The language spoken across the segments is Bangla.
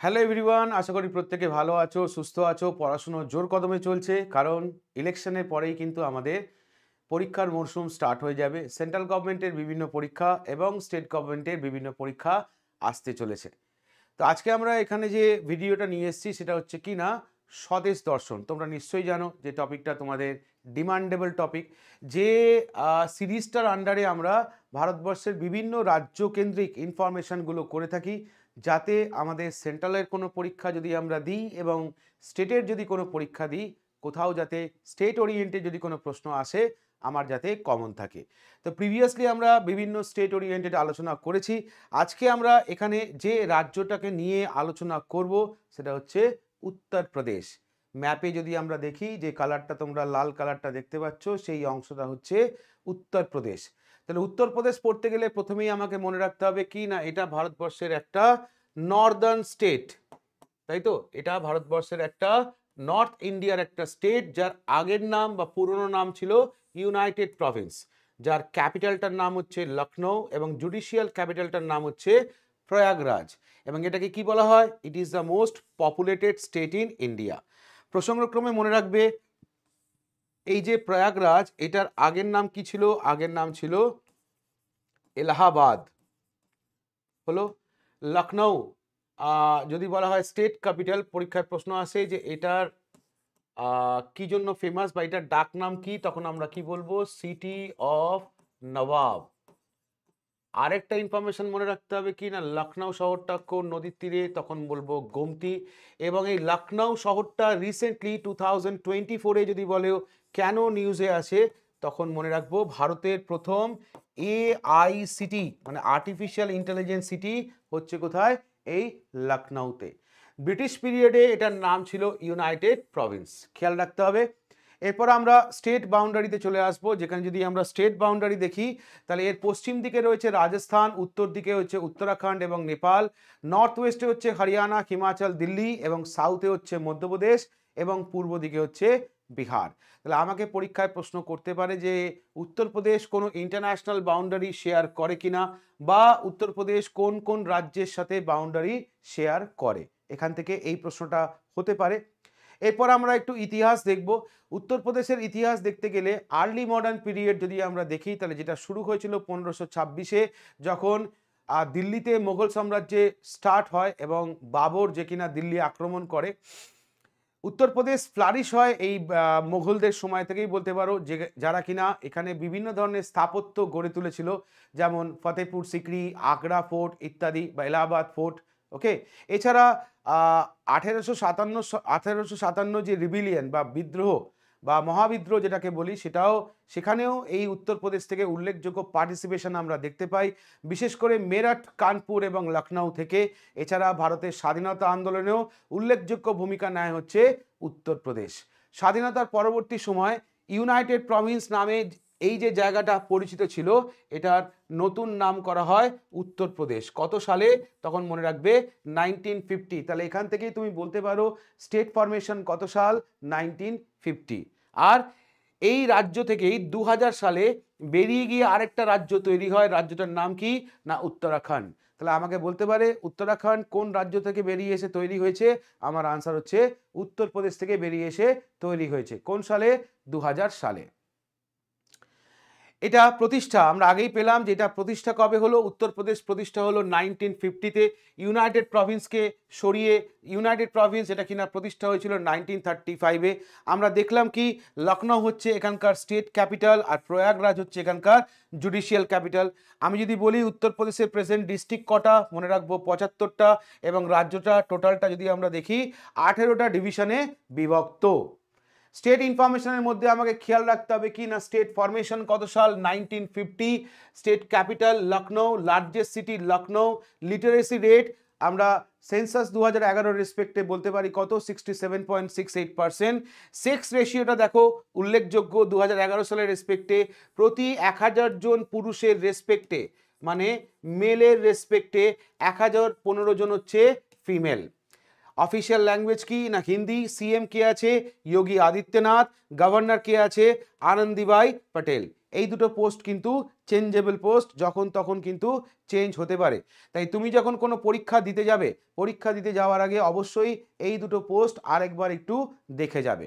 হ্যালো এভরিওয়ান, আশা করি প্রত্যেকে ভালো আছো, সুস্থ আছো, পড়াশুনো জোর কদমে চলছে। কারণ ইলেকশনের পরেই কিন্তু আমাদের পরীক্ষার মরশুম স্টার্ট হয়ে যাবে। সেন্ট্রাল গভর্নমেন্টের বিভিন্ন পরীক্ষা এবং স্টেট গভর্নমেন্টের বিভিন্ন পরীক্ষা আসতে চলেছে। তো আজকে আমরা এখানে যে ভিডিওটা নিয়ে এসেছি সেটা হচ্ছে কি না, স্বদেশ দর্শন। তোমরা নিশ্চয়ই জানো যে টপিকটা তোমাদের ডিমান্ডেবল টপিক। যে সিরিজটার আন্ডারে আমরা ভারতবর্ষের বিভিন্ন রাজ্য কেন্দ্রিক ইনফরমেশনগুলো করে থাকি, যাতে আমাদের সেন্ট্রালের কোনো পরীক্ষা যদি আমরা দিই এবং স্টেটের যদি কোনো পরীক্ষা দিই, কোথাও যাতে স্টেট ওরিয়েন্টেড যদি কোনো প্রশ্ন আসে আমার যাতে কমন থাকে। তো প্রিভিয়াসলি আমরা বিভিন্ন স্টেট ওরিয়েন্টেড আলোচনা করেছি। আজকে আমরা এখানে যে রাজ্যটাকে নিয়ে আলোচনা করব সেটা হচ্ছে উত্তরপ্রদেশ। ম্যাপে যদি আমরা দেখি যে কালারটা তোমরা লাল কালারটা দেখতে পাচ্ছ, সেই অংশটা হচ্ছে উত্তরপ্রদেশ। তাহলে উত্তরপ্রদেশ পড়তে গেলে প্রথমেই আমাকে মনে রাখতে হবে কি না, এটা ভারতবর্ষের একটা নর্দার্ন স্টেট, তাই তো? এটা ভারতবর্ষের একটা নর্থ ইন্ডিয়ার একটা স্টেট, যার আগের নাম বা পুরনো নাম ছিল ইউনাইটেড প্রভিন্স, যার ক্যাপিটালটার নাম হচ্ছে লখনৌ এবং জুডিশিয়াল ক্যাপিটালটার নাম হচ্ছে প্রয়াগরাজ। এবং এটাকে কি বলা হয়? It is the most populated state in India. প্রসঙ্গক্রমে মনে রাখবে, এই যে প্রয়াগরাজ, এটার আগের নাম কি ছিল? আগের নাম ছিল এলাহাবাদ। হলো লখনৌ যদি বলা হয় স্টেট ক্যাপিটাল, পরীক্ষার প্রশ্ন আসে যে এটার কি জন্য ফেমাস বা এটার ডাক নাম কি, তখন আমরা কি বলবো? সিটি অফ নবাব। আরেকটা ইনফরমেশন মনে রাখতে হবে কি না, লখনৌ শহরটা কোন নদীর তীরে, তখন বলবো গোমতি। এবং এই লখনৌ শহরটা রিসেন্টলি 2024-এ যদি বলে কেন নিউজে আসে, তখন মনে রাখবো ভারতের প্রথম AICT মানে আর্টিফিশিয়াল ইন্টেলিজেন্স সিটি হচ্ছে কোথায়? এই লখনৌতে। ব্রিটিশ পিরিয়ডে এটার নাম ছিল ইউনাইটেড প্রভিন্স, খেয়াল রাখতে হবে। এরপর আমরা স্টেট বাউন্ডারিতে চলে আসবো, যেখানে যদি আমরা স্টেট বাউন্ডারি দেখি তাহলে এর পশ্চিম দিকে রয়েছে রাজস্থান, উত্তর দিকে হচ্ছে উত্তরাখণ্ড এবং নেপাল, নর্থ ওয়েস্টে হচ্ছে হরিয়ানা, হিমাচল, দিল্লি এবং সাউথে হচ্ছে মধ্যপ্রদেশ এবং পূর্ব দিকে হচ্ছে বিহার। তাহলে আমাকে পরীক্ষায় প্রশ্ন করতে পারে যে উত্তরপ্রদেশ কোনো ইন্টারন্যাশনাল বাউন্ডারি শেয়ার করে কিনা, বা উত্তরপ্রদেশ কোন কোন রাজ্যের সাথে বাউন্ডারি শেয়ার করে। এখান থেকে এই প্রশ্নটা হতে পারে। এরপর আমরা একটু ইতিহাস দেখব। উত্তরপ্রদেশের ইতিহাস দেখতে গেলে আর্লি মডার্ন পিরিয়ড যদি আমরা দেখি, তাহলে যেটা শুরু হয়েছিল 1526-এ, যখন দিল্লিতে মোগল সাম্রাজ্যে স্টার্ট হয় এবং বাবর যে কিনা দিল্লি আক্রমণ করে। উত্তরপ্রদেশ ফ্লারিশ হয় এই মোগলদের সময় থেকেই বলতে পারো, যে যারা কিনা এখানে বিভিন্ন ধরনের স্থাপত্য গড়ে তুলেছিল, যেমন ফতেহপুর সিকরি, আগ্রা ফোর্ট ইত্যাদি, বা এলাহাবাদ ফোর্ট। ওকে, এছাড়া 1857 যে রিবিলিয়ন বা বিদ্রোহ বা মহাবিদ্রোহ যেটাকে বলি, সেখানেও এই উত্তরপ্রদেশ থেকে উল্লেখযোগ্য পার্টিসিপেশন আমরা দেখতে পাই, বিশেষ করে মেরঠ, কানপুর এবং লখনৌ থেকে। এছাড়া ভারতের স্বাধীনতা আন্দোলনেও উল্লেখযোগ্য ভূমিকা নেয় হচ্ছে উত্তরপ্রদেশ। স্বাধীনতার পরবর্তী সময় ইউনাইটেড প্রভিন্স নামে এই যে জায়গাটা পরিচিত ছিল, এটার নতুন নাম করা হয় উত্তরপ্রদেশ। কত সালে? তখন মনে রাখবে 1950। তাহলে এখান থেকেই তুমি বলতে পারো স্টেট ফরমেশন কত সাল? 1950। আর এই রাজ্য থেকেই 2000 সালে বেরিয়ে গিয়ে আরেকটা রাজ্য তৈরি হয়। রাজ্যটার নাম কি না? উত্তরাখণ্ড। তাহলে আমাকে বলতে পারে উত্তরাখণ্ড কোন রাজ্য থেকে বেরিয়ে এসে তৈরি হয়েছে? আমার আনসার হচ্ছে উত্তরপ্রদেশ থেকে বেরিয়ে এসে তৈরি হয়েছে। কোন সালে? 2000 সালে। এটা প্রতিষ্ঠা আমরা আগেই পেলাম যে এটা প্রতিষ্ঠা কবে হলো। উত্তরপ্রদেশ প্রতিষ্ঠা হলো 1950-তে। ইউনাইটেড প্রভিন্সকে সরিয়ে ইউনাইটেড প্রভিন্স এটা কিনা প্রতিষ্ঠা হয়েছিল 1935-এ। আমরা দেখলাম কি লখনৌ হচ্ছে এখানকার স্টেট ক্যাপিটাল আর প্রয়াগরাজ হচ্ছে এখানকার জুডিশিয়াল ক্যাপিটাল। আমি যদি বলি উত্তরপ্রদেশের প্রেজেন্ট ডিস্ট্রিক্ট কটা, মনে রাখবো 75টা, এবং রাজ্যটা টোটালটা যদি আমরা দেখি 18টা ডিভিশনে বিভক্ত। স্টেট ইনফরমেশনের মধ্যে আমাকে খেয়াল রাখতে হবে কি না, স্টেট ফরমেশন কত সাল? 1950। State capital Lucknow, largest city Lucknow. Literacy rate আমরা সেন্সাস 2011 রেসপেক্টে বলতে পারি কত? 67.68%। সেক্স রেশিওটা দেখো উল্লেখযোগ্য 2011 সালের রেসপেক্টে প্রতি 1000 জন পুরুষের রেসপেক্টে, মানে মেলের রেসপেক্টে 1015 জন হচ্ছে ফিমেল। অফিসিয়াল ল্যাঙ্গুয়েজ কি না? হিন্দি। সিএম কে আছে? যোগী আদিত্যনাথ। গভর্নর কে আছে? আনন্দীবাই পটেল। এই দুটো পোস্ট কিন্তু চেঞ্জেবল পোস্ট, যখন তখন কিন্তু চেঞ্জ হতে পারে। তাই তুমি যখন কোনো পরীক্ষা দিতে যাবে, পরীক্ষা দিতে যাওয়ার আগে অবশ্যই এই দুটো পোস্ট আরেকবার একটু দেখে যাবে।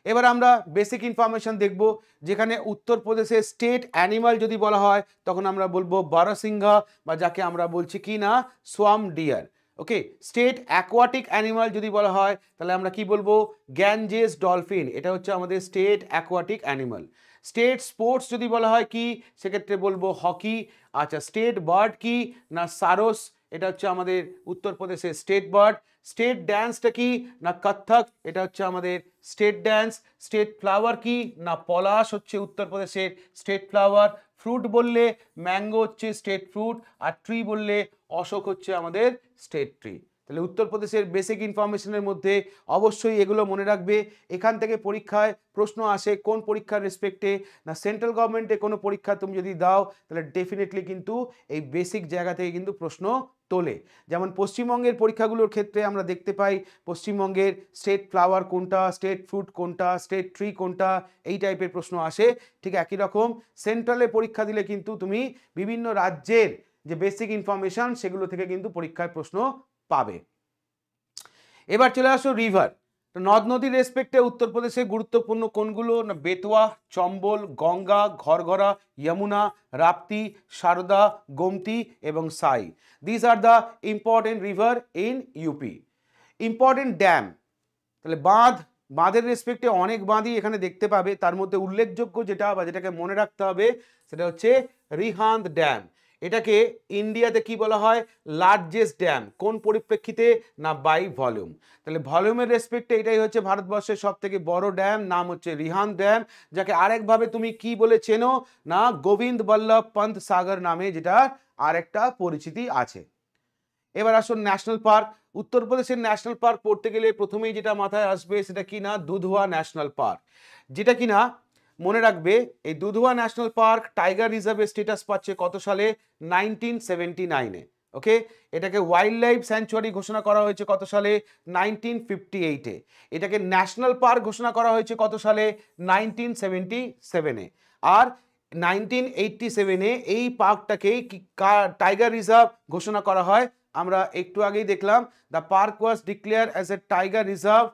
এবার আমরা বেসিক ইনফরমেশন দেখব, যেখানে উত্তরপ্রদেশের স্টেট অ্যানিমাল যদি বলা হয় তখন আমরা বলবো বারসিংহা, বা যাকে আমরা বলছি কি না সোয়াম ডিয়ার। ওকে, স্টেট অ্যাকোয়াটিক অ্যানিমাল যদি বলা হয় তাহলে আমরা কি বলবো গ্যাঞ্জেস ডলফিন, এটা হচ্ছে আমাদের state aquatic animal. State sports যদি বলা হয় কি, সেক্ষেত্রে বলবো হকি। আচ্ছা, স্টেট বার্ড কি না সারস, এটা হচ্ছে আমাদের উত্তরপ্রদেশের স্টেট বার্ড। স্টেট ড্যান্সটা কি না কত্থক, এটা হচ্ছে আমাদের স্টেট ড্যান্স। স্টেট ফ্লাওয়ার কি না পলাশ হচ্ছে উত্তরপ্রদেশের স্টেট ফ্লাওয়ার। ফ্রুট বললে ম্যাঙ্গো হচ্ছে স্টেট ফ্রুট, আর ট্রি বললে অশোক হচ্ছে আমাদের স্টেট ট্রি। তাহলে উত্তরপ্রদেশের বেসিক ইনফরমেশনের মধ্যে অবশ্যই এগুলো মনে রাখবে। এখান থেকে পরীক্ষায় প্রশ্ন আসে কোন পরীক্ষার রেসপেক্টে না সেন্ট্রাল গভর্নমেন্টে কোনো পরীক্ষা তুমি যদি দাও তাহলে ডেফিনেটলি কিন্তু এই বেসিক জায়গা থেকে কিন্তু প্রশ্ন তোলে। যেমন পশ্চিমবঙ্গের পরীক্ষাগুলোর ক্ষেত্রে আমরা দেখতে পাই পশ্চিমবঙ্গের স্টেট ফ্লাওয়ার কোনটা, স্টেট ফ্রুট কোনটা, স্টেট ট্রি কোনটা, এই টাইপের প্রশ্ন আসে। ঠিক একই রকম সেন্ট্রালে পরীক্ষা দিলে কিন্তু তুমি বিভিন্ন রাজ্যের যে বেসিক ইনফরমেশন সেগুলো থেকে কিন্তু পরীক্ষায় প্রশ্ন পাবে। এবার চলে আসো রিভার। নদ নদীর রেসপেক্টে উত্তরপ্রদেশে গুরুত্বপূর্ণ কোনগুলো না বেতোয়া, চম্বল, গঙ্গা, ঘরঘরা, যমুনা, রাপ্তি, সারদা, গোমতি এবং Sai. This are the important river in UP. Important dam, তাহলে বাঁধের রেসপেক্টে অনেক বাঁধই এখানে দেখতে পাবে, তার মধ্যে উল্লেখযোগ্য যেটা বা যেটাকে মনে রাখতে হবে সেটা হচ্ছে রিহান্দ ড্যাম। এটাকে ইন্ডিয়াতে কি বলা হয় লার্জেস্ট ড্যাম, কোন পরিপ্রেক্ষিতে না বাই ভলিউম। তাহলে ভলিউমের রেসপেক্টে এটাই হচ্ছে ভারতবর্ষের সব থেকে বড় ড্যাম, নাম হচ্ছে রিহান্দ ড্যাম, যাকে আরেকভাবে তুমি কি বলে চেনো না গোবিন্দ বল্লভ পন্ত সাগর নামে, যেটা আরেকটা পরিচিতি আছে। এবার আসুন ন্যাশনাল পার্ক। উত্তরপ্রদেশের ন্যাশনাল পার্ক পড়তে গেলে প্রথমেই যেটা মাথায় আসবে সেটা কি না দুধওয়া ন্যাশনাল পার্ক, যেটা কিনা মনে রাখবে এই দুধওয়া ন্যাশনাল পার্ক টাইগার রিজার্ভের স্ট্যাটাস পাচ্ছে কত সালে 1979-এ। ওকে, এটাকে ওয়াইল্ড লাইফ স্যাংচুয়ারি ঘোষণা করা হয়েছে কত সালে 1958-এ। এটাকে ন্যাশনাল পার্ক ঘোষণা করা হয়েছে কত সালে 1977-এ। আর 1987-এ এই পার্কটাকে টাইগার রিজার্ভ ঘোষণা করা হয়। আমরা একটু আগেই দেখলাম the park was declare as a tiger reserve,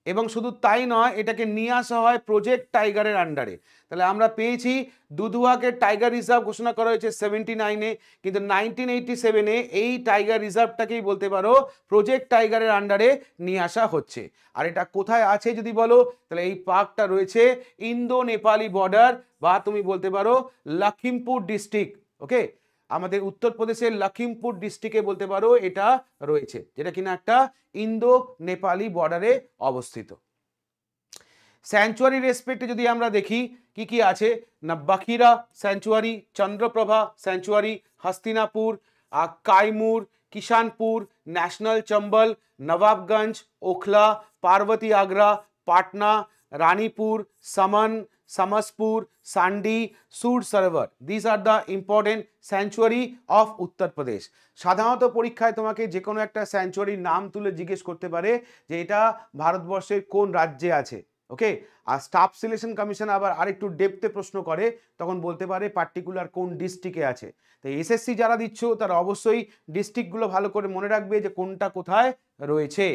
এবং শুধু তাই নয় এটাকে নিয়ে আসা হয় প্রজেক্ট টাইগারের আন্ডারে। তাহলে আমরা পেয়েছি দুধুয়াকে টাইগার রিজার্ভ ঘোষণা করা হয়েছে 79-এ, কিন্তু 1987-এ এই টাইগার রিজার্ভটাকেই বলতে পারো প্রজেক্ট টাইগারের আন্ডারে নিয়ে আসা হচ্ছে। আর এটা কোথায় আছে যদি বলো তাহলে এই পার্কটা রয়েছে ইন্দো নেপালি বর্ডার, বা তুমি বলতে পারো লখিমপুর ডিস্ট্রিক্ট। ওকে, আমাদের উত্তরপ্রদেশের লখিমপুর ডিস্ট্রিক্টে বলতে পারো এটা রয়েছে, যেটা কিনা একটা ইন্দো নেপালি বর্ডারে অবস্থিত। স্যাংচুয়ারি রেসপেক্টে যদি আমরা দেখি কি কি আছে না Bakhira sanctuary, Chandraprabha sanctuary, Hastinapur, Kaimur, Kishanpur, national Chambal, Nawabganj, Okhla, Parvati Agra, Patna, Ranipur, Saman, Samaspur, Sandi, Sur Sarovar. This are the important sanctuary of Uttar Pradesh. সাধারণত পরীক্ষায় তোমাকে যে কোনো একটা স্যাংচুয়ারির নাম তুলে জিজ্ঞেস করতে পারে যে এটা ভারতবর্ষের কোন রাজ্যে আছে। ওকে, আর স্টাফ সিলেকশন কমিশন আবার আরেকটু ডেপথে প্রশ্ন করে, তখন বলতে পারে পার্টিকুলার কোন ডিস্ট্রিক্টে আছে। তো এসএসসি যারা দিচ্ছ তারা অবশ্যই ডিস্ট্রিক্টগুলো ভালো করে মনে রাখবে যে কোনটা কোথায় রয়েছে।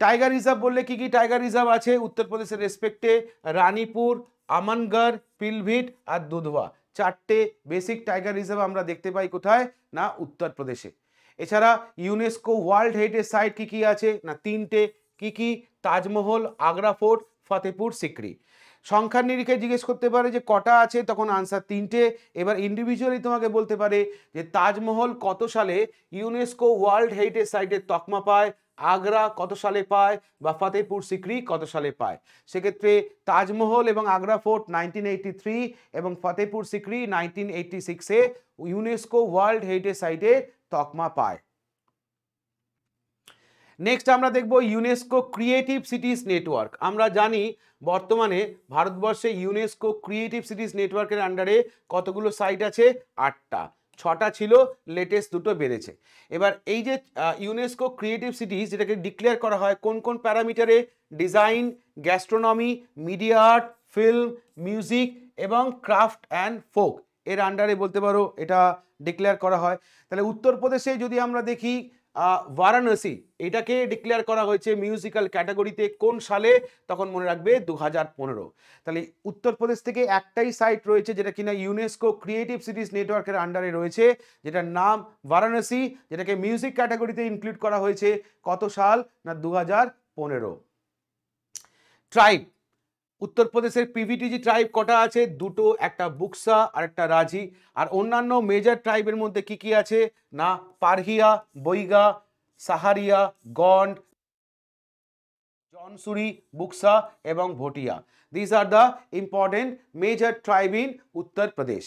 টাইগার রিজার্ভ বললে কি কি টাইগার রিজার্ভ আছে উত্তরপ্রদেশের রেসপেক্টে রানীপুর, আমনগড়, পিলভিট আর দুধওয়া, চারটে বেসিক টাইগার রিজার্ভ আমরা দেখতে পাই কোথায় না উত্তরপ্রদেশে। এছাড়া ইউনেস্কো ওয়ার্ল্ড হেরিটেজ সাইট কি কি আছে না তিনটে, কি কি তাজমহল, আগ্রা ফোর্ট, ফতেপুর সিকরি। সংখ্যার নিরিখে জিজ্ঞেস করতে পারে যে কটা আছে, তখন আনসার তিনটে। এবার ইন্ডিভিজুয়ালি তোমাকে বলতে পারে যে তাজমহল কত সালে ইউনেস্কো ওয়ার্ল্ড হেরিটেজ সাইটের তকমা পায়, আগ্রা কত সালে পায়, বা ফতেপুর সিকরি কত সালে পায়। সেক্ষেত্রে তাজমহল এবং আগ্রা ফোর্ট 1983 এবং ফতেপুর সিকরি 1986-এ ইউনেস্কো ওয়ার্ল্ড হেরিটেজ সাইটে তকমা পায়। নেক্সট আমরা দেখব ইউনেস্কো ক্রিয়েটিভ সিটিজ নেটওয়ার্ক। আমরা জানি বর্তমানে ভারতবর্ষে ইউনেস্কো ক্রিয়েটিভ সিটিজ নেটওয়ার্কের আন্ডারে কতগুলো সাইট আছে 8টা, 6টা ছিল, লেটেস্ট দুটো বেড়েছে। এবার এই যে ইউনেস্কো ক্রিয়েটিভ সিটিজ যেটাকে ডিক্লেয়ার করা হয় কোন কোন প্যারামিটারে, design, gastronomy, media art, film, music এবং ক্রাফট অ্যান্ড ফোক এর আন্ডারে বলতে পারো এটা ডিক্লেয়ার করা হয়। তাহলে উত্তরপ্রদেশে যদি আমরা দেখি বারাণসী, এটাকে ডিক্লেয়ার করা হয়েছে মিউজিক্যাল ক্যাটাগরিতে কোন সালে? তখন মনে রাখবে 2015। তাহলে উত্তরপ্রদেশ থেকে একটাই সাইট রয়েছে যেটা কিনা ইউনেস্কো ক্রিয়েটিভ সিটিজ নেটওয়ার্কের আন্ডারে রয়েছে, যেটার নাম বারাণসী, যেটাকে মিউজিক ক্যাটাগরিতে ইনক্লুড করা হয়েছে কত সাল? না 2015। ট্রাইব, উত্তরপ্রদেশের পিভিটিজি ট্রাইব কটা আছে? দুটো, একটা বুকসা আর একটা রাজি। আর অন্যান্য মেজর ট্রাইবের মধ্যে কি কি আছে? না পারহিয়া, বৈগা, সাহারিয়া, গন্ড, জনসুরি, বুকসা এবং Bhotia. This are the important major tribe in Uttar Pradesh.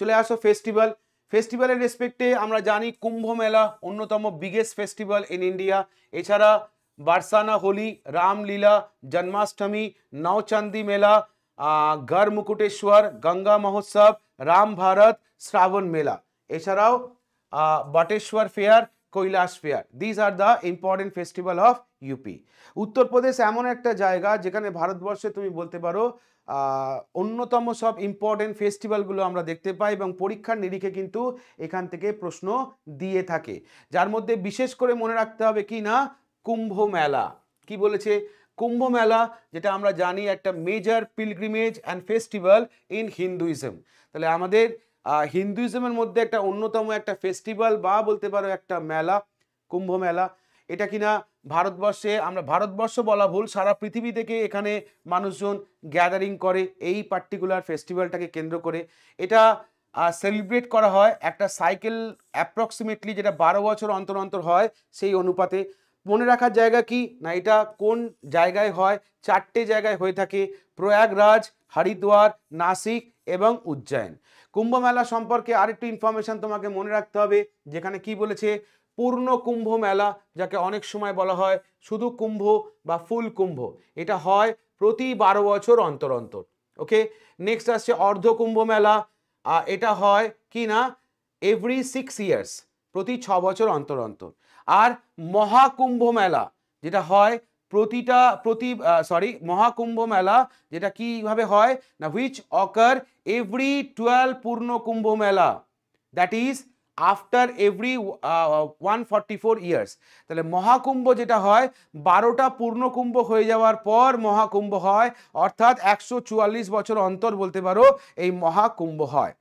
চলে আসো ফেস্টিভ্যাল। ফেস্টিভ্যালের রেসপেক্টে আমরা জানি কুম্ভ মেলা অন্যতম বিগেস্ট ফেস্টিভ্যাল ইন ইন্ডিয়া। এছাড়া বারসানা হোলি, রামলীলা, জন্মাষ্টমী, নওচান্দি মেলা, গড় মুকুটেশ্বর, গঙ্গা মহোৎসব, রাম ভারত, শ্রাবণ মেলা, এছাড়াও Bateshwar fair, Kailash fair. This are the important festival of UP. Uttar Pradesh এমন একটা জায়গা যেখানে ভারতবর্ষে তুমি বলতে পারো অন্যতম সব ইম্পর্টেন্ট ফেস্টিভ্যালগুলো আমরা দেখতে পাই এবং পরীক্ষার নিরিখে কিন্তু এখান থেকে প্রশ্ন দিয়ে থাকে, যার মধ্যে বিশেষ করে মনে রাখতে হবে কি না কুম্ভ মেলা। কি বলেছে? কুম্ভ মেলা, যেটা আমরা জানি একটা major pilgrimage and festival in Hinduism. তাহলে আমাদের হিন্দুইজমের মধ্যে একটা অন্যতম একটা ফেস্টিভ্যাল বা বলতে পারো একটা মেলা, কুম্ভ মেলা। এটা কিনা ভারতবর্ষে, আমরা ভারতবর্ষ বলা ভুল, সারা পৃথিবী থেকে এখানে মানুষজন গ্যাদারিং করে এই পার্টিকুলার ফেস্টিভ্যালটাকে কেন্দ্র করে। এটা সেলিব্রেট করা হয় একটা সাইকেল অ্যাপ্রক্সিমেটলি, যেটা 12 বছর অন্তর অন্তর হয় সেই অনুপাতে। মনে রাখার জায়গা কি না, এটা কোন জায়গায় হয়? 4টে জায়গায় হয়ে থাকে, প্রয়াগরাজ, হরিদ্বার, নাসিক এবং উজ্জয়ন। কুম্ভ মেলা সম্পর্কে আরেকটু ইনফরমেশন তোমাকে মনে রাখতে হবে, যেখানে কি বলেছে? পূর্ণ কুম্ভ মেলা, যাকে অনেক সময় বলা হয় শুধু কুম্ভ বা ফুল কুম্ভ, এটা হয় প্রতি 12 বছর অন্তর অন্তর। ওকে, নেক্সট আসছে অর্ধ কুম্ভ মেলা, এটা হয় কি না এভরি 6 ইয়ার্স, প্রতি 6 বছর অন্তর অন্তর। আর মহাকুম্ভ মেলা যেটা হয় মহাকুম্ভ মেলা যেটা কিভাবে হয় না হুইচ অকার এভরি 12 পূর্ণ কুম্ভ মেলা, that is after every 144 years. তাহলে মহাকুম্ভ যেটা হয় 12টা পূর্ণকুম্ভ হয়ে যাওয়ার পর মহাকুম্ভ হয়, অর্থাৎ 144 বছর অন্তর বলতে পারো এই মহাকুম্ভ হয়।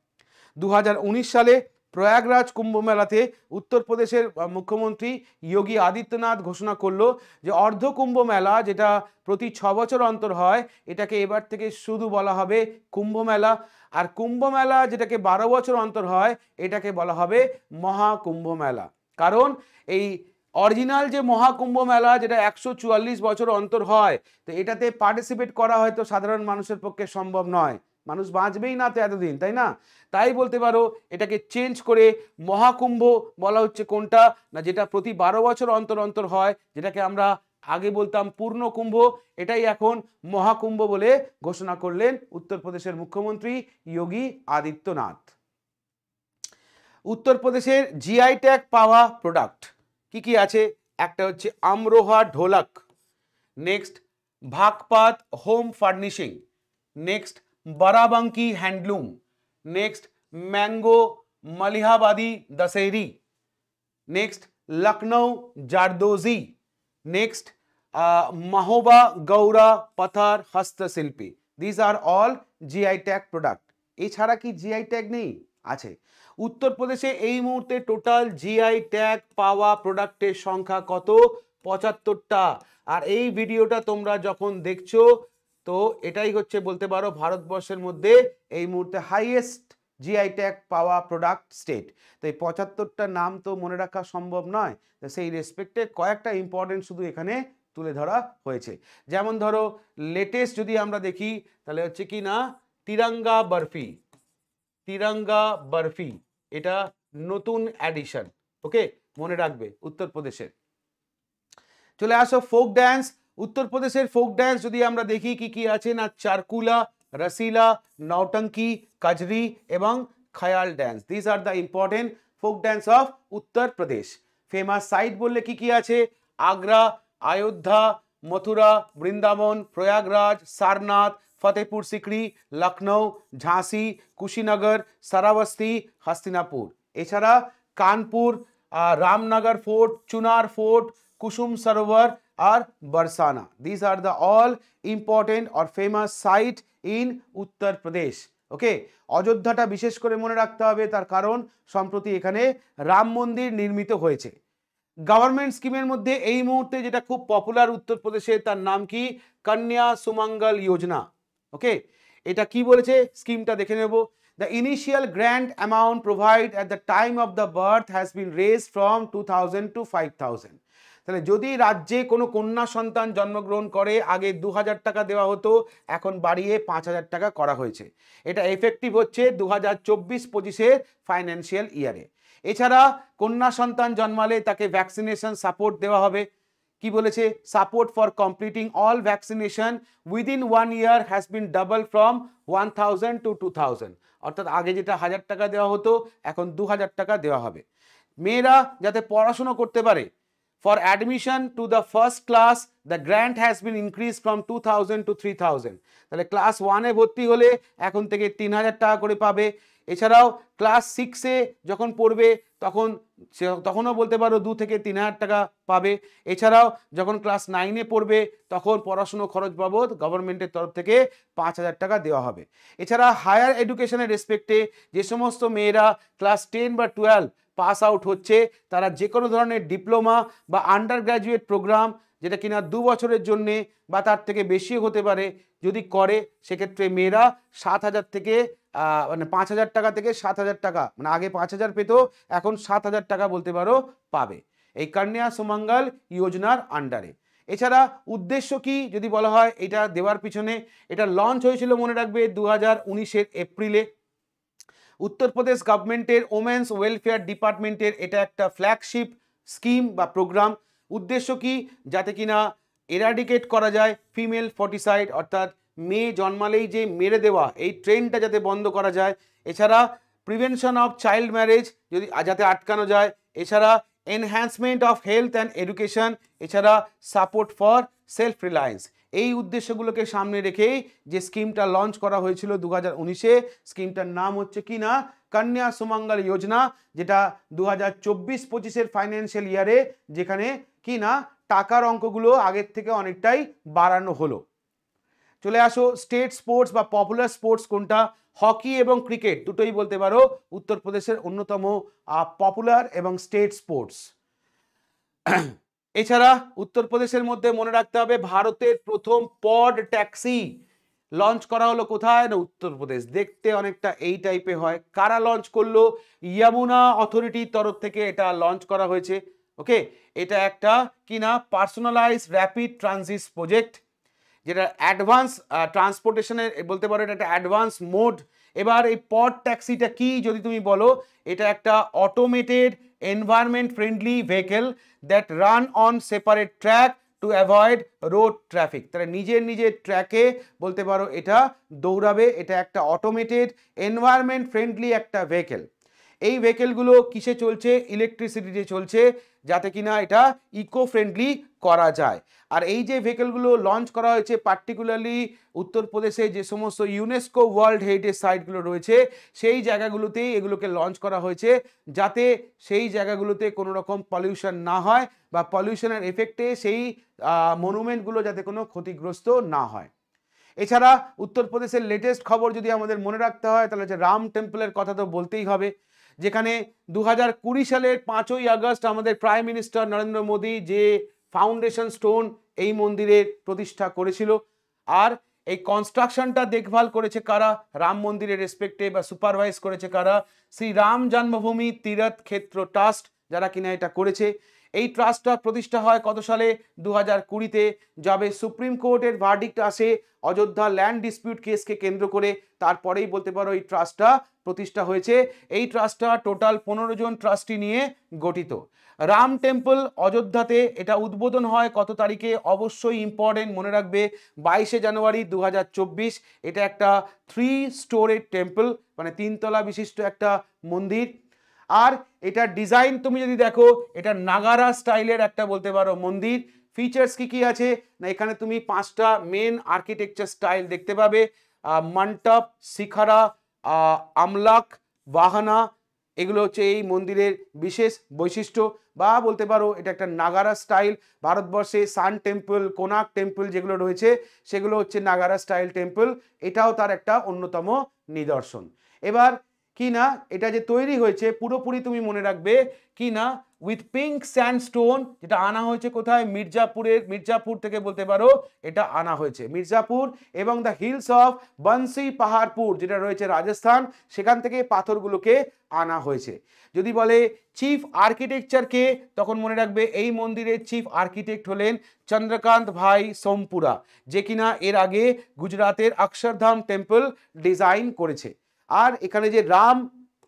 2019 সালে প্রয়াগরাজ কুম্ভ মেলাতে উত্তরপ্রদেশের মুখ্যমন্ত্রী যোগী আদিত্যনাথ ঘোষণা করলো যে অর্ধ কুম্ভ মেলা, যেটা প্রতি 6 বছর অন্তর হয়, এটাকে এবার থেকে শুধু বলা হবে কুম্ভ মেলা। আর কুম্ভ মেলা যেটাকে 12 বছর অন্তর হয়, এটাকে বলা হবে মহাকুম্ভ মেলা। কারণ এই অরিজিনাল যে মহাকুম্ভ মেলা যেটা 144 বছর অন্তর হয়, তো এটাতে পার্টিসিপেট করা হয়তো সাধারণ মানুষের পক্ষে সম্ভব নয়, মানুষ বাঁচবেই না তো এতদিন, তাই না? তাই বলতে পারো এটাকে চেঞ্জ করে মহাকুম্ভ বলা হচ্ছে কোনটা না, যেটা প্রতি 12 বছর অন্তর অন্তর হয়, যেটাকে আমরা আগে বলতাম পূর্ণ কুম্ভ, এটাই এখন মহাকুম্ভ বলে ঘোষণা করলেন উত্তরপ্রদেশের মুখ্যমন্ত্রী যোগী আদিত্যনাথ। উত্তরপ্রদেশের জিআই ট্যাগ পাওয়া প্রোডাক্ট কি কি আছে? একটা হচ্ছে Amroha dholak, next Baghpat home furnishing, next Barabanki handloom, next mango Malihabadi Dussehri, next Lucknow zardozi, next Mahoba Gaura Patthar হস্তশিল্পী। This are all GI tag product. এছাড়া কি জিআই ট্যাগ নেই? আছে। উত্তরপ্রদেশে এই মুহূর্তে টোটাল জিআই ট্যাগ পাওয়া প্রোডাক্টের সংখ্যা কত? 75টা। আর এই ভিডিওটা তোমরা যখন দেখছো, তো এটাই হচ্ছে বলতে পারো ভারতবর্ষের মধ্যে এই মুহূর্তে হাইয়েস্ট জিআই ট্যাগ পাওয়া প্রোডাক্ট স্টেট। তো এই 75টার নাম তো মনে রাখা সম্ভব নয়, তো সেই রেসপেক্টে কয়েকটা ইম্পর্টেন্ট শুধু এখানে তুলে ধরা হয়েছে। যেমন ধরো লেটেস্ট যদি আমরা দেখি, তাহলে হচ্ছে কি না তিরঙ্গা বরফি, তিরঙ্গা বরফি এটা নতুন অ্যাডিশন। ওকে, মনে রাখবে উত্তরপ্রদেশের। চলে আসো ফোক ড্যান্স। উত্তরপ্রদেশের ফোক ড্যান্স যদি আমরা দেখি কি কি আছে না চারকুলা, রসিলা, নৌটঙ্কি, কাজরি এবং Khayal dance. This are the important folk dance of Uttar Pradesh. Famous site বললে কি কি আছে? আগ্রা, অযোধ্যা, মথুরা, বৃন্দাবন, প্রয়াগরাজ, সারনাথ, फतेहपुर सिकरी, लखनऊ, झांसी, कुशीनगर, श्रावस्ती, हस्तिनापुर। এছাড়া कानपुर, रामनगर फोर्ट, चुनार फोर्ट, कुसुम सरोवर और Barsana. These are the all important or famous site in Uttar Pradesh. ওকে, অযোধ্যাটা বিশেষ করে মনে রাখতে হবে, তার কারণ সম্প্রতি এখানে রাম মন্দির নির্মিত হয়েছে। গভর্নমেন্ট স্কিমের মধ্যে এই মুহূর্তে যেটা খুব পপুলার উত্তরপ্রদেশে, তার নাম কি? কন্যা সুমঙ্গল যোজনা। ওকে, এটা কি বলেছে স্কিমটা দেখে নেব। The initial grant amount provided at the time of the birth has been raised from 2000 to 5000। তাহলে যদি রাজ্যে কোনো কন্যা সন্তান জন্মগ্রহণ করে, আগে 2000 টাকা দেওয়া হতো, এখন বাড়িয়ে 5000 টাকা করা হয়েছে। এটা এফেক্টিভ হচ্ছে 2024-25 ফাইন্যান্সিয়াল ইয়ারে। এছাড়া কন্যা সন্তান জন্মালে তাকে ভ্যাকসিনেশন সাপোর্ট দেওয়া হবে। কি বলেছে? Support for completing all vaccination within 1 year has been double from 1000 to 2000। অর্থাৎ আগে যেটা 1000 টাকা দেওয়া হতো, এখন 2000 টাকা দেওয়া হবে। মেয়েরা যাতে পড়াশোনা করতে পারে, for admission to the first class the grant has been increased from 2000 to 3000। তাহলে ক্লাস 1 এ ভর্তি হলে এখন থেকে 3000 টাকা করে পাবে। এছাড়াও ক্লাস 6 এ যখন পড়বে তখনও বলতে পারো 2 থেকে 3000 টাকা পাবে। এছাড়াও যখন ক্লাস 9 এ পড়বে তখন পড়াশুনো খরচ বাবদ গভর্নমেন্টের তরফ থেকে 5000 টাকা দেওয়া হবে। এছাড়া হায়ার এডুকেশনের রেসপেক্টে যে সমস্ত মেয়েরা ক্লাস 10 বা 12 পাস আউট হচ্ছে, তারা যে কোনো ধরনের ডিপ্লোমা বা আন্ডার গ্র্যাজুয়েট প্রোগ্রাম, যেটা কিনা 2 বছরের জন্যে বা তার থেকে বেশি হতে পারে, যদি করে, সেক্ষেত্রে মেয়েরা 7000 থেকে 5000 টাকা থেকে 7000 টাকা, মানে আগে 5000 পেত, এখন 7000 টাকা বলতে পারো পাবে এই কন্যা সুমঙ্গল যোজনার আন্ডারে। এছাড়া উদ্দেশ্য কি যদি বলা হয় এটা দেওয়ার পিছনে, এটা লঞ্চ হয়েছিল মনে রাখবে 2019-এর এপ্রিলে। উত্তরপ্রদেশ গভর্নমেন্টের ওমেন্স ওয়েলফেয়ার ডিপার্টমেন্টের এটা একটা ফ্ল্যাগশিপ স্কিম বা প্রোগ্রাম। উদ্দেশ্য কি? যাতে কিনা এরাডিকেট করা যায় ফিমেল ফর্টিসাইড, অর্থাৎ মেয়ে জন্মালেই যে মেরে দেওয়া, এই ট্রেন্ডটা যাতে বন্ধ করা যায়। এছাড়া প্রিভেনশন অফ চাইল্ড ম্যারেজ যাতে আটকানো যায়। এছাড়া enhancement of health and education. এছাড়া সাপোর্ট ফর সেলফ রিলায়েন্স। এই উদ্দেশ্যগুলোকে সামনে রেখেই যে স্কিমটা লঞ্চ করা হয়েছিল 2019-এ, স্কিমটার নাম হচ্ছে কি না কন্যা সুমঙ্গল যোজনা, যেটা 2024-25-এর ফাইন্যান্সিয়াল ইয়ারে যেখানে কি না টাকার অঙ্কগুলো আগের থেকে অনেকটাই বাড়ানো হলো। চলে আসো স্টেট স্পোর্টস বা পপুলার স্পোর্টস কোনটা? হকি এবং ক্রিকেট দুটোই বলতে পারো উত্তরপ্রদেশের অন্যতম পপুলার এবং স্টেট স্পোর্টস। এছাড়া উত্তরপ্রদেশের মধ্যে মনে রাখতে হবে ভারতের প্রথম পড ট্যাক্সি লঞ্চ করা হলো কোথায়? না উত্তরপ্রদেশ। দেখতে অনেকটা এই টাইপে হয়। কারা লঞ্চ করলো? যমুনা অথরিটির তরফ থেকে এটা লঞ্চ করা হয়েছে। ওকে, এটা একটা কিনা পার্সোনালাইজ র্যাপিড ট্রানজিট প্রজেক্ট, যেটা অ্যাডভান্স ট্রান্সপোর্টেশনের বলতে পারো এটা একটা অ্যাডভান্স মোড। এবার এই পড ট্যাক্সিটা কি যদি তুমি বলো, এটা একটা automated environment friendly vehicle that run on separate track to avoid road traffic. তাহলে নিজের ট্র্যাকে বলতে পারো এটা দৌড়াবে। এটা একটা অটোমেটেড এনভায়রনমেন্ট ফ্রেন্ডলি একটা ভেহিকেল। এই ভেহিকেলগুলো কিসে চলছে? ইলেকট্রিসিটিতে চলছে, যাতে কিনা এটা ইকো ফ্রেন্ডলি করা যায়। আর এই যে ভেহিকেলগুলো লঞ্চ করা হয়েছে পার্টিকুলারলি উত্তরপ্রদেশে যে সমস্ত ইউনেস্কো ওয়ার্ল্ড হেরিটেজ সাইটগুলো রয়েছে, সেই জায়গাগুলোতেই এগুলোকে লঞ্চ করা হয়েছে, যাতে সেই জায়গাগুলোতে কোনো রকম পলিউশন না হয় বা পলিউশনের এফেক্টে সেই মনুমেন্টগুলো যাতে কোনো ক্ষতিগ্রস্ত না হয়। এছাড়া উত্তরপ্রদেশের লেটেস্ট খবর যদি আমাদের মনে রাখতে হয়, তাহলে যে রাম টেম্পলের কথা তো বলতেই হবে, যেখানে 2020 সালের 5ই আগস্ট আমাদের প্রাইম মিনিস্টার নরেন্দ্র মোদী যে ফাউন্ডেশন স্টোন এই মন্দিরের প্রতিষ্ঠা করেছিল। আর এই কনস্ট্রাকশনটা দেখভাল করেছে কারা? রাম মন্দিরের রেসপেক্টে বা সুপারভাইজ করেছে কারা? শ্রী রাম জন্মভূমি তীর্থ ক্ষেত্র ট্রাস্ট, যারা কিনা এটা করেছে। এই ট্রাস্টটা প্রতিষ্ঠা হয় কত সালে? 2020-তে, যাবে সুপ্রিম কোর্টের ভার্ডিক্ট আসে অযোধ্যা ল্যান্ড ডিসপিউট কেসকে কেন্দ্র করে, তারপরেই বলতে পারো এই ট্রাস্টটা প্রতিষ্ঠা হয়েছে। এই ট্রাস্টটা টোটাল 15 জন ট্রাস্টি নিয়ে গঠিত। রাম টেম্পল অযোধ্যাতে এটা উদ্বোধন হয় কত তারিখে? অবশ্যই ইম্পর্টেন্ট, মনে রাখবে 22শে জানুয়ারি 2024। এটা একটা 3 স্টোরেড টেম্পল, মানে 3 তলা বিশিষ্ট একটা মন্দির। আর এটা ডিজাইন তুমি যদি দেখো, এটা নাগারা স্টাইলের একটা বলতে পারো মন্দির। ফিচার্স কি কি আছে না, এখানে তুমি 5টা মেন আর্কিটেকচার স্টাইল দেখতে পাবে, মন্টপ, শিখারা, আমলাক, বাহানা, এগুলো হচ্ছে এই মন্দিরের বিশেষ বৈশিষ্ট্য, বা বলতে পারো এটা একটা নাগারা স্টাইল। ভারতবর্ষে সান টেম্পল, কোনার্ক টেম্পল যেগুলো রয়েছে সেগুলো হচ্ছে নাগারা স্টাইল টেম্পল, এটাও তার একটা অন্যতম নিদর্শন। এবার কি না এটা যে তৈরি হয়েছে পুরোপুরি তুমি মনে রাখবে কি না উইথ পিঙ্ক স্যান্ডস্টোন, যেটা আনা হয়েছে কোথায়, মির্জাপুর থেকে বলতে পারো এটা আনা হয়েছে, মির্জাপুর, এবং দ্য হিলস অফ বনসি পাহাড়পুর যেটা রয়েছে রাজস্থান, সেখান থেকে পাথরগুলোকে আনা হয়েছে। যদি বলে চিফ আর্কিটেকচারকে, তখন মনে রাখবে এই মন্দিরের চিফ আর্কিটেক্ট হলেন চন্দ্রকান্ত ভাই সোমপুরা, যে কিনা এর আগে গুজরাতের অক্ষরধাম টেম্পল ডিজাইন করেছে। আর এখানে যে রাম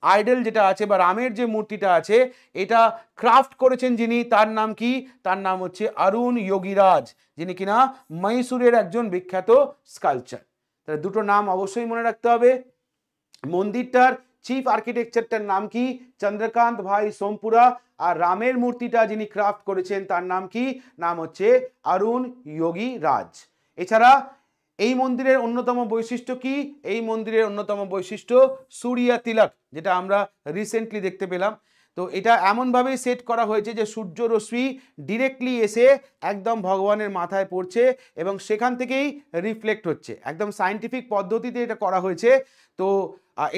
আইডল যেটা আছে বা রামের যে মূর্তিটা আছে এটা ক্রাফট করেছেন যিনি, তার নাম কি, তার নাম হচ্ছে অরুণ যোগীরাজ, যিনি কিনা মহীশূরের একজন বিখ্যাত স্কাল্পচার। তাহলে দুটো নাম অবশ্যই মনে রাখতে হবে। মন্দিরটার চিফ আর্কিটেকচারটার নাম কি, চন্দ্রকান্ত ভাই সোমপুরা, আর রামের মূর্তিটা যিনি ক্রাফট করেছেন তার নাম কি, নাম হচ্ছে অরুণ যোগীরাজ। এছাড়া এই মন্দিরের অন্যতম বৈশিষ্ট্য কি, এই মন্দিরের অন্যতম বৈশিষ্ট্য সূর্য তিলক, যেটা আমরা রিসেন্টলি দেখতে পেলাম। তো এটা এমনভাবেই সেট করা হয়েছে যে সূর্য রশ্মি ডিরেক্টলি এসে একদম ভগবানের মাথায় পড়ছে এবং সেখান থেকেই রিফ্লেক্ট হচ্ছে, একদম সায়েন্টিফিক পদ্ধতিতে এটা করা হয়েছে। তো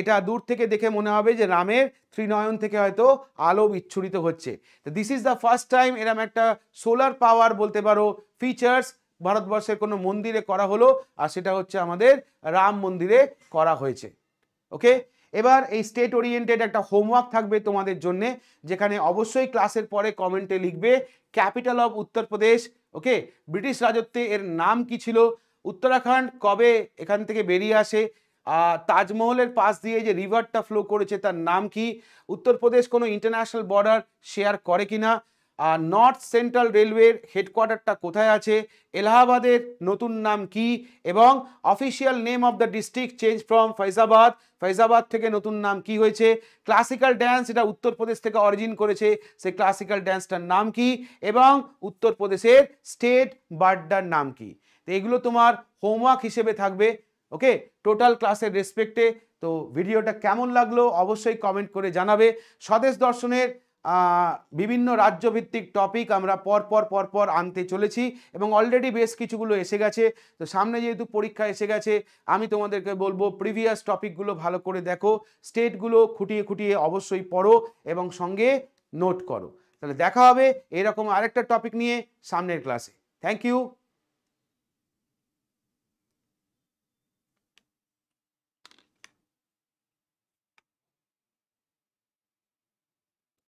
এটা দূর থেকে দেখে মনে হবে যে রামের ত্রিনয়ন থেকে হয়তো আলো বিচ্ছুরিত হচ্ছে। তো this is the first time এরম একটা সোলার পাওয়ার বলতে পারো ফিচার্স ভারতবর্ষের কোনো মন্দিরে করা হলো, আর সেটা হচ্ছে আমাদের রাম মন্দিরে করা হয়েছে। ওকে, এবার এই স্টেট ওরিয়েন্টেড একটা হোমওয়ার্ক থাকবে তোমাদের জন্য, যেখানে অবশ্যই ক্লাসের পরে কমেন্টে লিখবে capital of Uttar Pradesh. Okay, British রাজত্বে এর নাম কি ছিল, উত্তরাখণ্ড কবে এখান থেকে বেরিয়ে আসে, তাজমহলের পাশ দিয়ে যে রিভারটা ফ্লো করেছে তার নাম কি, উত্তরপ্রদেশ কোনো ইন্টারন্যাশনাল বর্ডার শেয়ার করে কিনা, নর্থ সেন্ট্রাল রেলওয়ের হেডকোয়ার্টারটা কোথায় আছে, এলাহাবাদের নতুন নাম কি, এবং official name of the district change from Faizabad, Faizabad থেকে নতুন নাম কি হয়েছে, ক্লাসিক্যাল ড্যান্স এটা উত্তরপ্রদেশ থেকে অরিজিন করেছে সেই ক্লাসিক্যাল ড্যান্সটার নাম কি, এবং উত্তরপ্রদেশের স্টেট বার্ডটার নাম কি। তো এগুলো তোমার হোমওয়ার্ক হিসেবে থাকবে। ওকে, টোটাল ক্লাসের রেসপেক্টে। তো ভিডিওটা কেমন লাগলো অবশ্যই কমেন্ট করে জানাবে। স্বদেশ দর্শনের বিভিন্ন রাজ্যভিত্তিক টপিক আমরা পরপর আনতে চলেছি এবং অলরেডি বেশ কিছুগুলো এসে গেছে। তো সামনে যেহেতু পরীক্ষা এসে গেছে, আমি তোমাদেরকে বলবো প্রিভিয়াস টপিকগুলো ভালো করে দেখো, স্টেটগুলো খুঁটিয়ে অবশ্যই পড়ো এবং সঙ্গে নোট করো। তাহলে দেখা হবে এরকম আরেকটা টপিক নিয়ে সামনের ক্লাসে। Thank you.